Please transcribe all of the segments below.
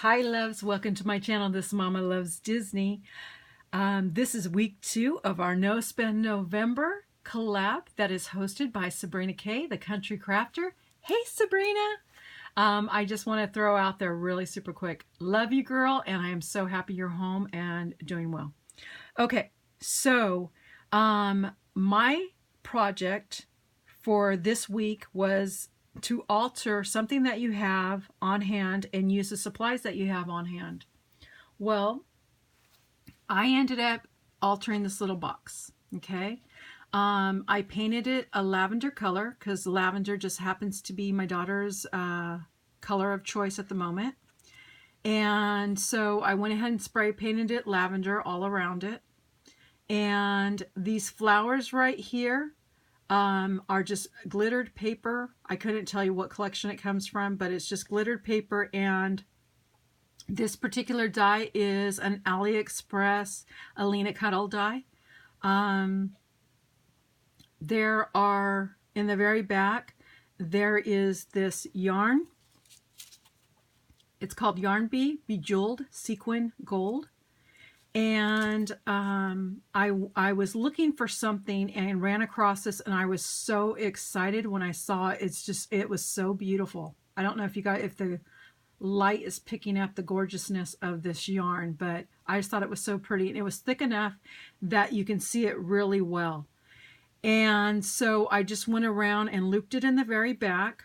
Hi loves, welcome to my channel, This Mama Loves Disney. This is week 2 of our No Spend November collab that is hosted by Sabrina Kaye, the country crafter. Hey Sabrina! I just want to throw out there really super quick. Love you girl, and I am so happy you're home and doing well. Okay, so my project for this week was to alter something that you have on hand and use the supplies that you have on hand. Well, I ended up altering this little box, okay? I painted it a lavender color because lavender just happens to be my daughter's color of choice at the moment. And so I went ahead and spray painted it lavender all around it. And these flowers right here are just glittered paper. I couldn't tell you what collection it comes from, but it's just glittered paper. And this particular die is an AliExpress Alina Cuddle die. There are, in the very back, there is this yarn. It's called Yarn Bee Bejeweled Sequin Gold. And I was looking for something and ran across this, and I was so excited when I saw it. It was so beautiful. I don't know if the light is picking up the gorgeousness of this yarn, but I just thought it was so pretty, and it was thick enough that you can see it really well. And so I just went around and looped it in the very back.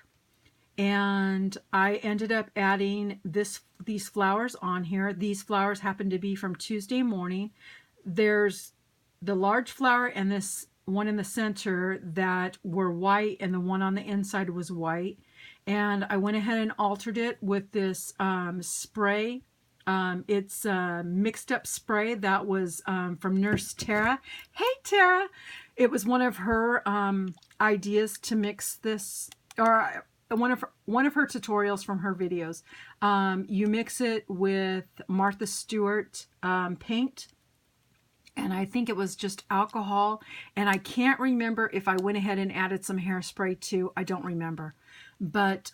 And I ended up adding these flowers on here. These flowers happen to be from Tuesday morning. There's the large flower and this one in the center that were white, and the one on the inside was white. And I went ahead and altered it with this spray. It's a mixed up spray that was from Nurse Tara. Hey Tara! It was one of her ideas to mix this, or one of her tutorials from her videos. You mix it with Martha Stewart paint, and I think it was just alcohol, and I can't remember if I went ahead and added some hairspray too. I don't remember, but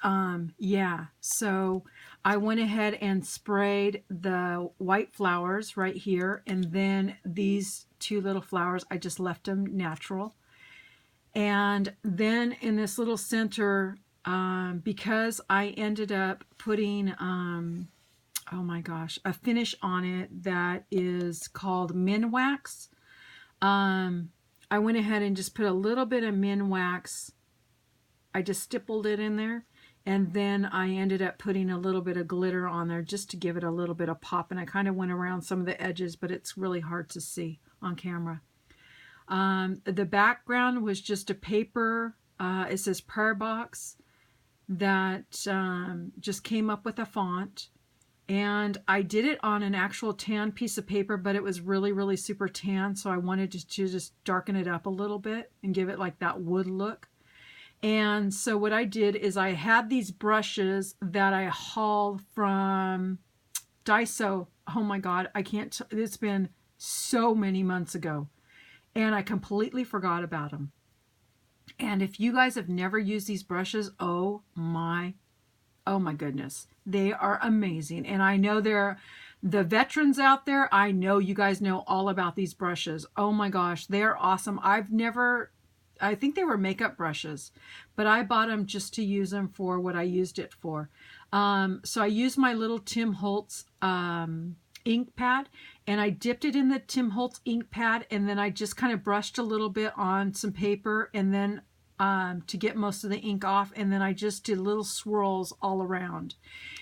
yeah, so I went ahead and sprayed the white flowers right here, and then these two little flowers, I just left them natural. And then in this little center, because I ended up putting, oh my gosh, a finish on it that is called Min Wax. I went ahead and just put a little bit of Min Wax. I just stippled it in there. And then I ended up putting a little bit of glitter on there just to give it a little bit of pop. And I kind of went around some of the edges, but it's really hard to see on camera. The background was just a paper, it says prayer box, that just came up with a font. And I did it on an actual tan piece of paper, but it was really, really super tan. So I wanted to just darken it up a little bit and give it like that wood look. And so what I did is I had these brushes that I hauled from Daiso. Oh my God, it's been so many months ago. And I completely forgot about them. And if you guys have never used these brushes, oh my goodness, they are amazing. And I know the veterans out there, I know you guys know all about these brushes. Oh my gosh, they are awesome. I think they were makeup brushes, but I bought them just to use them for what I used it for. So I used my little Tim Holtz ink pad, and I dipped it in the Tim Holtz ink pad, and then I just kind of brushed a little bit on some paper, and then to get most of the ink off, and then I just did little swirls all around.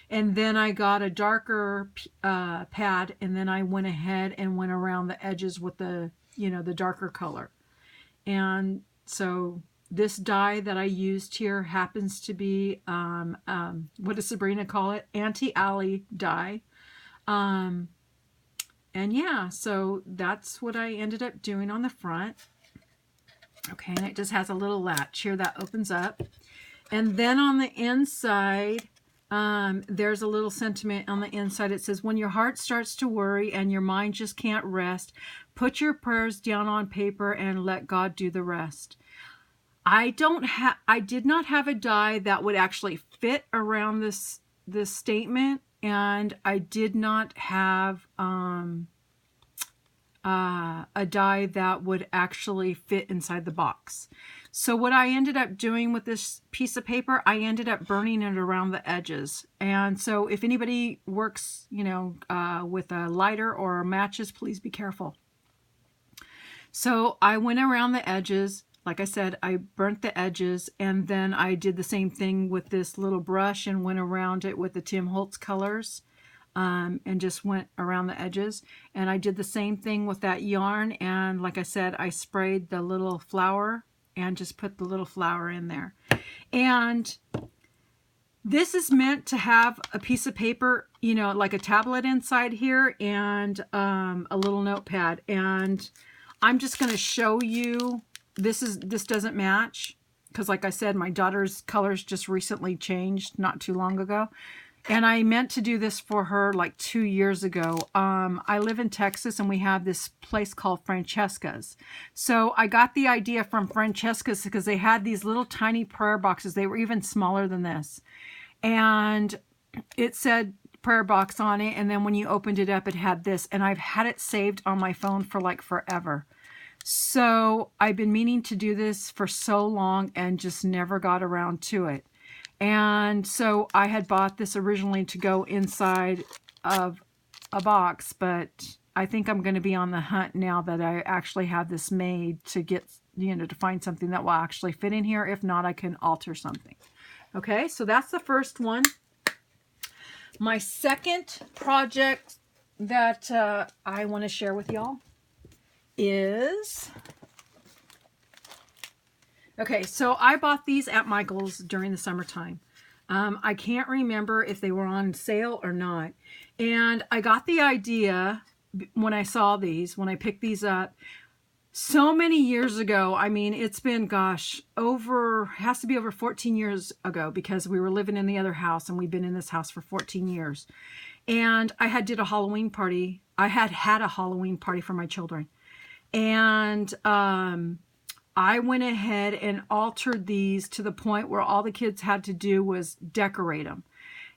And then I got a darker pad, and then I went ahead and went around the edges with the darker color. And so this die that I used here happens to be what does Sabrina call it? Anti-alley die. And yeah, so that's what I ended up doing on the front. Okay, and it just has a little latch here that opens up. And then on the inside, there's a little sentiment on the inside. It says, when your heart starts to worry and your mind just can't rest, put your prayers down on paper and let God do the rest. I did not have a die that would actually fit around this statement. and I did not have a die that would actually fit inside the box. So what I ended up doing with this piece of paper, I ended up burning it around the edges. And so if anybody works, you know, with a lighter or matches, please be careful. So I went around the edges. Like I said, I burnt the edges, and then I did the same thing with this little brush and went around it with the Tim Holtz colors. And just went around the edges, and I did the same thing with that yarn, and like I said, I sprayed the little flower and just put the little flower in there. And this is meant to have a piece of paper, you know, like a tablet inside here, and a little notepad. And I'm just going to show you, this doesn't match because like I said, my daughter's colors just recently changed not too long ago. And I meant to do this for her like 2 years ago. I live in Texas, and we have this place called Francesca's. So I got the idea from Francesca's because they had these little tiny prayer boxes. They were even smaller than this. And it said prayer box on it. And then when you opened it up, it had this. And I've had it saved on my phone for like forever. So I've been meaning to do this for so long and just never got around to it. And so I had bought this originally to go inside of a box, but I think I'm going to be on the hunt now that I actually have this made to get, you know, to find something that will actually fit in here. If not, I can alter something. Okay, so that's the first one. My second project that I want to share with y'all is... Okay, so I bought these at Michael's during the summertime. I can't remember if they were on sale or not. And I got the idea when I saw these, when I picked these up, so many years ago. I mean, it's been, gosh, has to be over 14 years ago, because we were living in the other house and we've been in this house for 14 years. And I did a Halloween party. I had a Halloween party for my children. And I went ahead and altered these to the point where all the kids had to do was decorate them.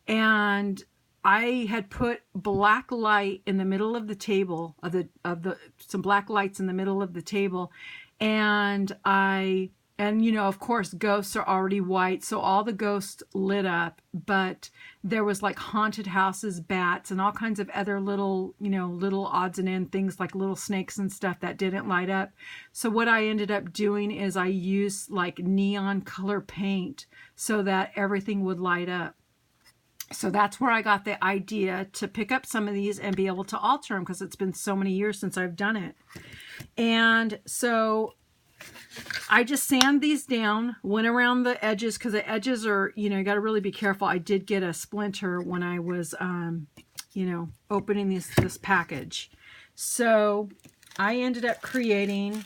And I had put black light in the middle of the table, some black lights in the middle of the table. And you know, of course, ghosts are already white, so all the ghosts lit up, but there was like haunted houses, bats, and all kinds of other little, you know, little odds and ends, things like little snakes and stuff that didn't light up. So what I ended up doing is I used like neon color paint so that everything would light up. So that's where I got the idea to pick up some of these and be able to alter them, because it's been so many years since I've done it. And so I just sand these down, went around the edges, because the edges are, you know, you got to really be careful. I did get a splinter when I was, you know, opening this package. So I ended up creating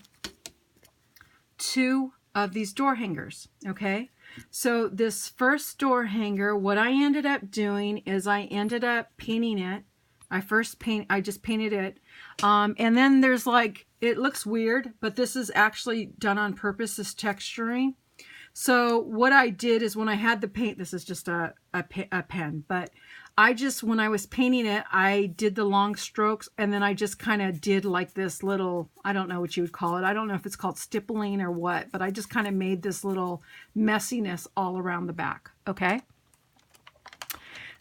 2 of these door hangers, okay? So this first door hanger, what I ended up doing is I ended up painting it. I just painted it. And then there's like, it looks weird, but this is actually done on purpose, this texturing. So what I did is when I had the paint, this is just a pen, but when I was painting it, I did the long strokes, and then I just kind of did like this little, I don't know what you would call it. I don't know if it's called stippling or what, but I just kind of made this little messiness all around the back. Okay.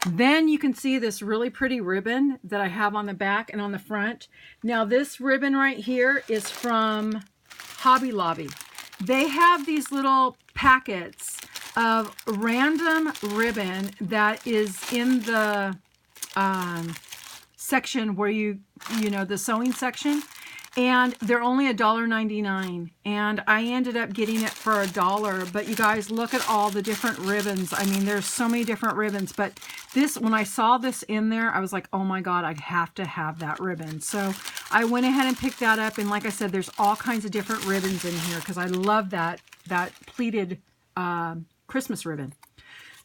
Then you can see this really pretty ribbon that I have on the back and on the front. Now this ribbon right here is from Hobby Lobby. They have these little packets of random ribbon that is in the section where you know, the sewing section. And they're only $1.99, and I ended up getting it for $1. But you guys, look at all the different ribbons. I mean, there's so many different ribbons, but this, when I saw this in there, I was like, oh my God, I'd have to have that ribbon. So I went ahead and picked that up, and like I said, there's all kinds of different ribbons in here because I love that pleated Christmas ribbon.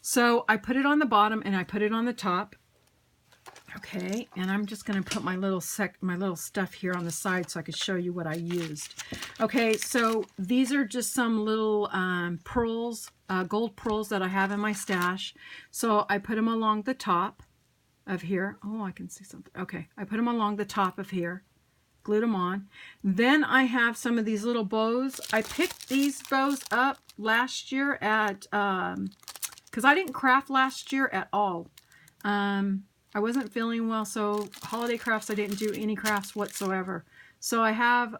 So I put it on the bottom and I put it on the top. Okay, and I'm just going to put my little stuff here on the side so I could show you what I used. Okay, so these are just some little pearls, gold pearls that I have in my stash. So I put them along the top. of here. Oh, I can see something. Okay, I put them along the top of here, glued them on. Then I have some of these little bows. I picked these bows up last year at, because I didn't craft last year at all. I wasn't feeling well, so holiday crafts, I didn't do any crafts whatsoever. So I have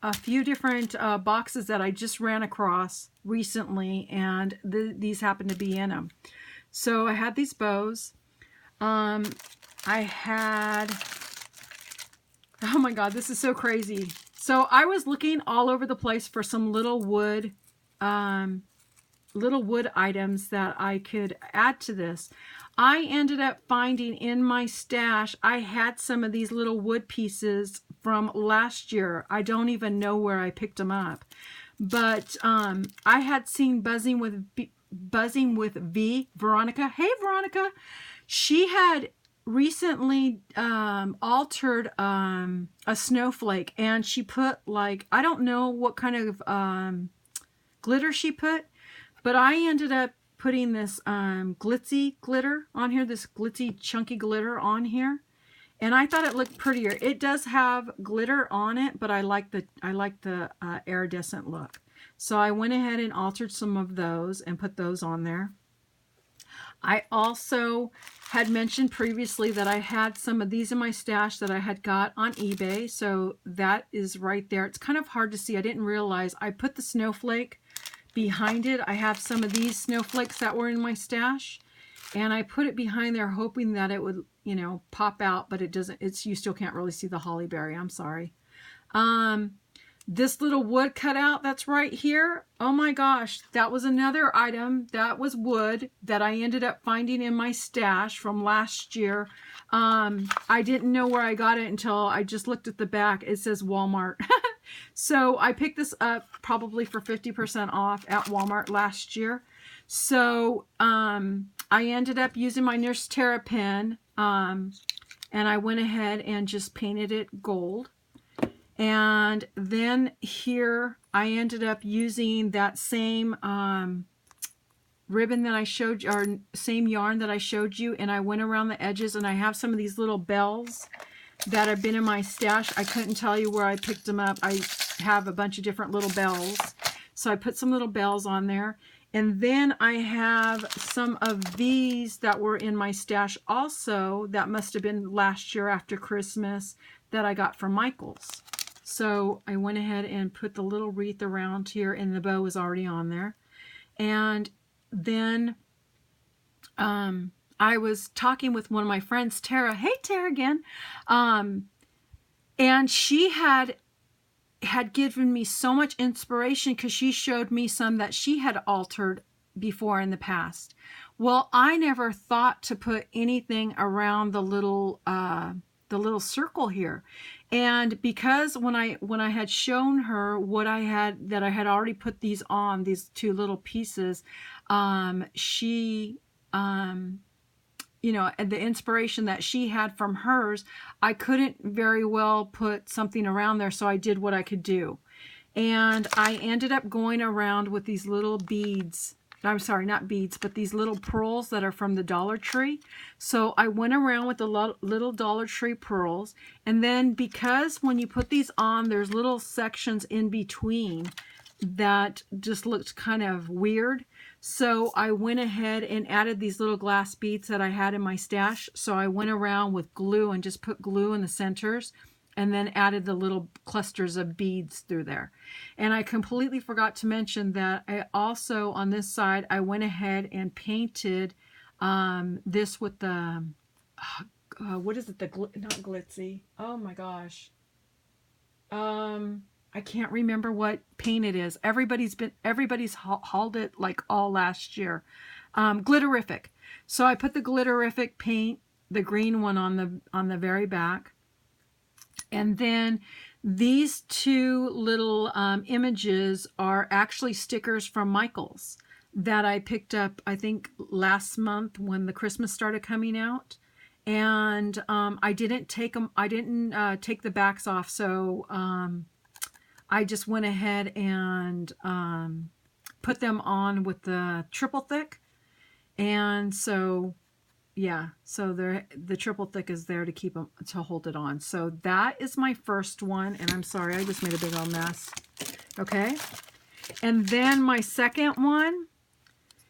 a few different boxes that I just ran across recently, and these happen to be in them. So I had these bows. I had, oh my God, this is so crazy. So I was looking all over the place for some little wood items that I could add to this. I ended up finding in my stash, I had some of these little wood pieces from last year. I don't even know where I picked them up. But I had seen Buzzing with V, Veronica. Hey, Veronica. She had recently altered a snowflake, and she put, like, I don't know what kind of glitter she put, but I ended up putting this glitzy glitter on here, this glitzy chunky glitter on here, and I thought it looked prettier. It does have glitter on it, but I like the iridescent look. So I went ahead and altered some of those and put those on there. I also had mentioned previously that I had some of these in my stash that I had got on eBay. So that is right there. It's kind of hard to see. I didn't realize I put the snowflake behind it. I have some of these snowflakes that were in my stash, and I put it behind there hoping that it would, you know, pop out, but it doesn't. You still can't really see the holly berry. I'm sorry. This little wood cutout that's right here, oh my gosh, that was another item that was wood that I ended up finding in my stash from last year. I didn't know where I got it until I just looked at the back. It says Walmart. So I picked this up probably for 50% off at Walmart last year. So I ended up using my Nurse Terra pen, and I went ahead and just painted it gold. And then here I ended up using that same ribbon that I showed you, or same yarn that I showed you, and I went around the edges, and I have some of these little bells that have been in my stash. I couldn't tell you where I picked them up. I have a bunch of different little bells. So I put some little bells on there. And then I have some of these that were in my stash also, that must have been last year after Christmas, that I got from Michael's. So I went ahead and put the little wreath around here, and the bow is already on there. And then I was talking with one of my friends, Tara. Hey, Tara again. And she had given me so much inspiration because she showed me some that she had altered before in the past. Well, I never thought to put anything around the little circle here. And because when I had shown her what I had, that I had already put these on, these two little pieces, she, you know, the inspiration that she had from hers, I couldn't very well put something around there, so I did what I could do. And I ended up going around with these little beads. I'm sorry, not beads, but these little pearls that are from the Dollar Tree. So I went around with the little Dollar Tree pearls. And then because when you put these on, there's little sections in between that just looked kind of weird. So I went ahead and added these little glass beads that I had in my stash. So I went around with glue and just put glue in the centers, and then added the little clusters of beads through there. And I completely forgot to mention that I also, on this side, I went ahead and painted this with the, what is it? Not glitzy. Oh my gosh. I can't remember what paint it is. Everybody's hauled it like all last year. Glitterific. So I put the Glitterific paint, the green one, on the very back. And then these two little images are actually stickers from Michael's that I picked up, I think, last month when the Christmas started coming out. And I didn't take them. I didn't take the backs off. So I just went ahead and put them on with the triple thick. And so yeah, so the triple thick is there to keep them, to hold it on. So that is my first one, and I'm sorry, I just made a big old mess. Okay, and then my second one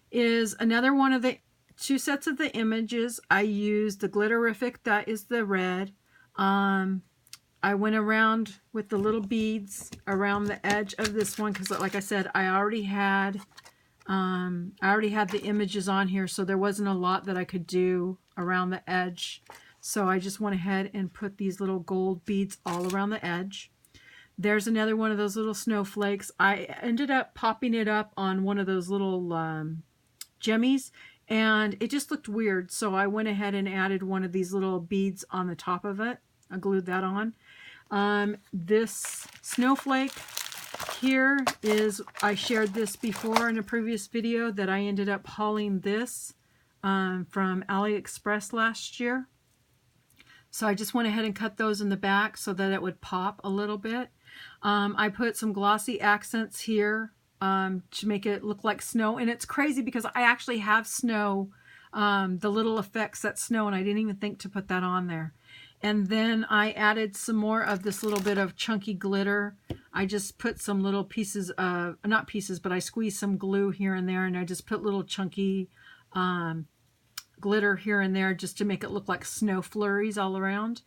is another one of the 2 sets of the images. I used the Glitterific, that is the red. I went around with the little beads around the edge of this one because, like I said, I already had the images on here, so there wasn't a lot that I could do around the edge. So I just went ahead and put these little gold beads all around the edge. There's another one of those little snowflakes. I ended up popping it up on one of those little jemmies, and it just looked weird. So I went ahead and added one of these little beads on the top of it. I glued that on. This snowflake here is, I shared this before in a previous video, that I ended up hauling this from AliExpress last year. So I just went ahead and cut those in the back so that it would pop a little bit. I put some glossy accents here to make it look like snow. And it's crazy because I actually have snow, the little effects that snow, and I didn't even think to put that on there. And then I added some more of this little bit of chunky glitter. I just put some little pieces of, not pieces, but I squeezed some glue here and there, and I just put little chunky glitter here and there just to make it look like snow flurries all around.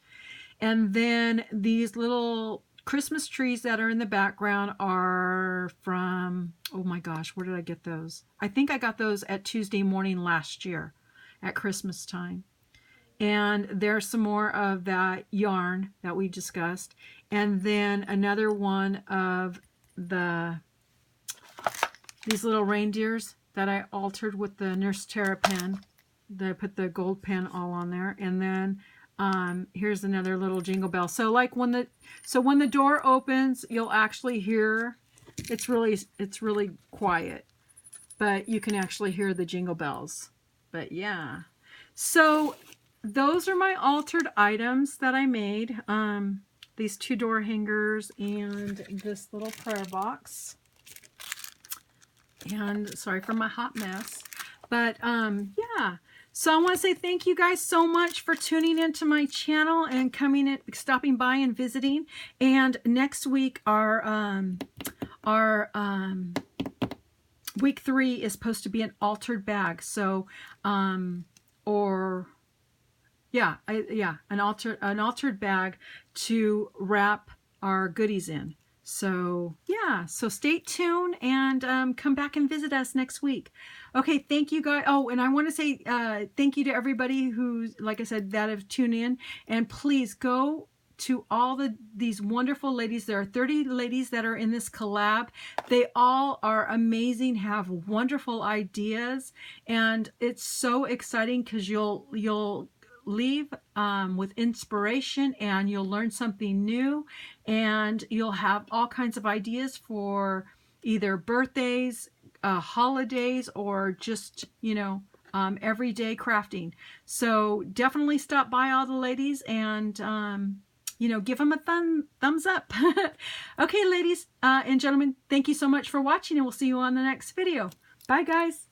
And then these little Christmas trees that are in the background are from, oh my gosh, where did I get those? I think I got those at Tuesday morning last year at Christmas time. And there's some more of that yarn that we discussed. And then another one of these little reindeers that I altered with the Nurse Tara pen. I put the gold pen all on there. And then here's another little jingle bell. So like when the door opens, you'll actually hear, it's really quiet, but you can actually hear the jingle bells. But yeah. So those are my altered items that I made. These 2 door hangers and this little prayer box. And sorry for my hot mess. But yeah. So I want to say thank you guys so much for tuning into my channel and coming in, stopping by and visiting. And next week our week 3 is supposed to be an altered bag. So an altered bag to wrap our goodies in. So yeah, so stay tuned and come back and visit us next week. Okay, thank you guys. Oh, and I want to say thank you to everybody who's, like I said, that have tuned in. And please go to all these wonderful ladies. There are 30 ladies that are in this collab. They all are amazing, have wonderful ideas, and it's so exciting because you'll leave with inspiration, and you'll learn something new, and you'll have all kinds of ideas for either birthdays, holidays, or just, you know, everyday crafting. So definitely stop by all the ladies and you know, give them a thumbs up. Okay, ladies and gentlemen, thank you so much for watching, and we'll see you on the next video. Bye, guys.